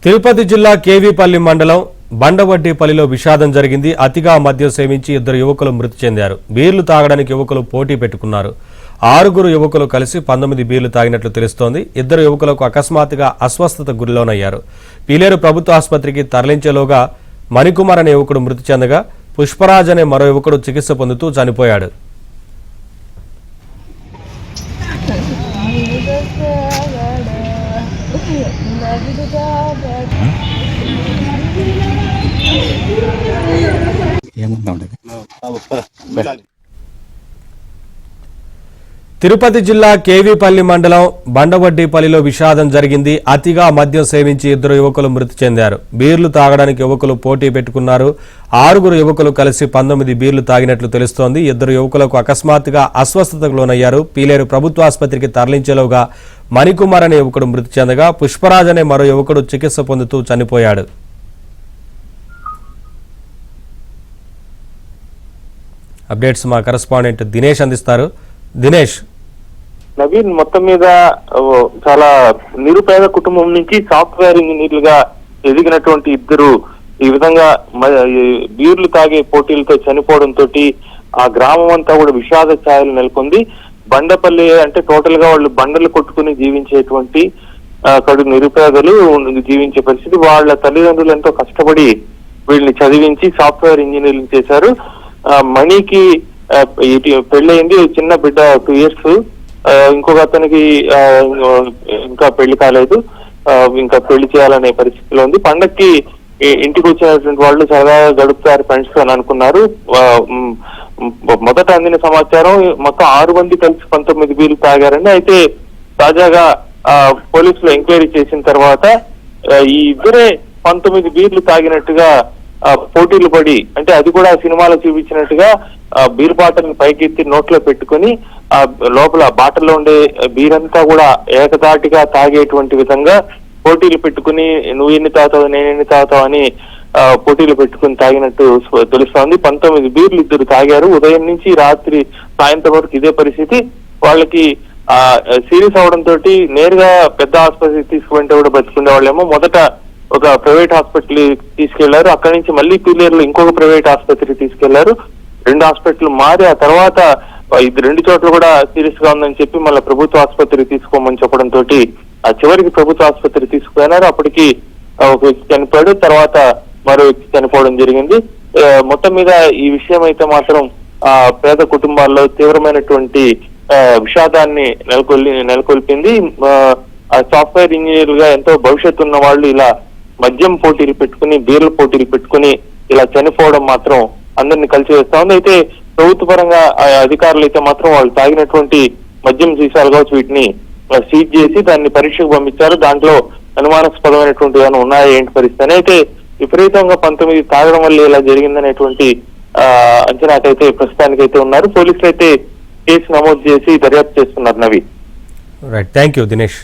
తిరుపతి జిల్లా కేవీపల్లి మండలం బండవడ్డీపల్లిలో విషాదం జరిగింది. అతిగా మద్యం సేవించి ఇద్దరు యువకులు మృతి చెందారు. బీర్లు తాగడానికి యువకులు పోటీ పెట్టుకున్నారు. 6 యువకులు కలిసి 19 బీర్లు తాగినట్లు తెలుస్తోంది. ఇద్దరు యువకులకు అకస్మాత్తుగా అస్వస్థతకు గురిలోనయ్యారు. పీలేరు ప్రభుత్వ ఆసుపత్రికి తరలించేలోగా మణికుమార్ అనే యువకుడు మృతి చెందగా పుష్పరాజ్ అనే మరో యువకుడు చికిత్స పొందుతూ చనిపోయాడు. తిరుపతి జిల్లా కేవీపల్లి మండలం బండవడ్డీపల్లిలో విషాదం జరిగింది. అతిగా మద్యం సేవించి ఇద్దరు యువకులు మృతి చెందారు. బీర్లు తాగడానికి యువకులు పోటీ పెట్టుకున్నారు. 6 యువకులు కలిసి 19 బీర్లు తాగినట్లు తెలుస్తోంది. ఇద్దరు యువకులకు అకస్మాత్తుగా అస్వస్థతకు లోనయ్యారు. పీలేరు ప్రభుత్వ ఆసుపత్రికి తరలించేలోగా మణికుమార్ అనే యువకుడు మృతి చెందగా పుష్పరాజ్ అనే మరో యువకుడు చికిత్స పొందుతూ చనిపోయాడు. అప్డేట్స్ మా కరెస్పాండెంట్ దినేష్ అందిస్తారు. దినేష్, నవీన్, మొత్తం మీద చాలా నిరుపేద కుటుంబం నుంచి సాఫ్ట్వేర్ ఇంజనీర్లుగా ఎదిగినటువంటి ఇద్దరు ఈ విధంగా బీర్లు తాగే పోటీలతో చనిపోవడంతో ఆ గ్రామం అంతా కూడా విషాద ఛాయలు నెలకొంది. బండపల్లి అంటే టోటల్ గా వాళ్ళు బండలు కొట్టుకుని జీవించేటువంటి కడు నిరుపేదలు జీవించే పరిస్థితి. వాళ్ళ తల్లిదండ్రులు ఎంతో కష్టపడి వీళ్ళని చదివించి సాఫ్ట్వేర్ ఇంజనీర్లు చేశారు. మణికి పెళ్ళయింది, చిన్న బిడ్డ 2 years. ఇంకొక అతనికి ఇంకా పెళ్లి కాలేదు, ఇంకా పెళ్లి చేయాలనే పరిస్థితిలో ఉంది. పండక్కి ఇంటికి వచ్చినటువంటి వాళ్ళు సరదాగా గడుపుతారు ఫ్రెండ్స్ అని అనుకున్నారు. మొదట అందిన సమాచారం మొత్తం 6 మంది కలిసి 19 బీర్లు తాగారని. అయితే తాజాగా పోలీసులు ఎంక్వైరీ చేసిన తర్వాత ఈ ఇద్దరే 19 బీర్లు తాగినట్టుగా పోటీలు పడి, అంటే అది కూడా సినిమాలో చూపించినట్టుగా బీర్ బాటిల్ పైకెత్తి నోట్లో పెట్టుకుని ఆ లోపల బాటిల్లో ఉండే బీర్ అంతా కూడా ఏకదాటిగా తాగేటువంటి విధంగా పోటీలు పెట్టుకుని నువ్వు ఎన్ని తాగుతావు నేను ఎన్ని తాగుతావు అని పోటీలు పెట్టుకుని తాగినట్టు తెలుస్తోంది. 19 బీర్లు ఇద్దరు తాగారు. ఉదయం నుంచి రాత్రి సాయంత్రం వరకు ఇదే పరిస్థితి. వాళ్ళకి సీరియస్ అవడంతో నేరుగా పెద్ద ఆసుపత్రికి తీసుకుంటే కూడా బతుకునే వాళ్ళేమో మొదట ఒక ప్రైవేట్ హాస్పిటల్ తీసుకెళ్లారు. అక్కడి నుంచి మళ్ళీ పీలేరులో ఇంకొక ప్రైవేట్ ఆసుపత్రికి తీసుకెళ్లారు. 2 హాస్పిటల్ మారి ఆ తర్వాత 2 చోట్ల కూడా సీరియస్ గా ఉందని చెప్పి మళ్ళీ ప్రభుత్వ ఆసుపత్రికి తీసుకోమని చెప్పడంతో ఆ చివరికి ప్రభుత్వ ఆసుపత్రికి తీసుకుపోయినారు. అప్పటికి ఒక వ్యక్తి చనిపోయాడు, తర్వాత మరో వ్యక్తి చనిపోవడం జరిగింది. మొత్తం మీద ఈ విషయం అయితే మాత్రం పేద కుటుంబాల్లో తీవ్రమైనటువంటి విషాదాన్ని నెలకొల్పింది. సాఫ్ట్వేర్ ఇంజనీర్లుగా ఎంతో భవిష్యత్తు ఉన్న వాళ్ళు ఇలా మద్యం పోటీలు పెట్టుకుని బీర్ల పోటీలు పెట్టుకుని ఇలా చనిపోవడం మాత్రం అందరినీ కలిసివేస్తా ఉంది. అయితే ప్రభుత్వ పరంగా అధికారులు అయితే మాత్రం వాళ్ళు తాగినటువంటి మద్యం సీసాలు కావచ్చు వీటిని సీజ్ చేసి దాన్ని పరీక్షకు పంపించారు. దాంట్లో అనుమానాస్పదమైనటువంటి ఏమైనా ఉన్నాయా ఏంటి పరిస్థితి అయితే విపరీతంగా 19 తాగడం వల్ల ఇలా జరిగిందనేటువంటి అంచనాకైతే ప్రస్తుతానికైతే ఉన్నారు. పోలీసులు అయితే కేసు నమోదు చేసి దర్యాప్తు చేస్తున్నారు. నవీ, రైట్, థ్యాంక్ యూ దినేష్.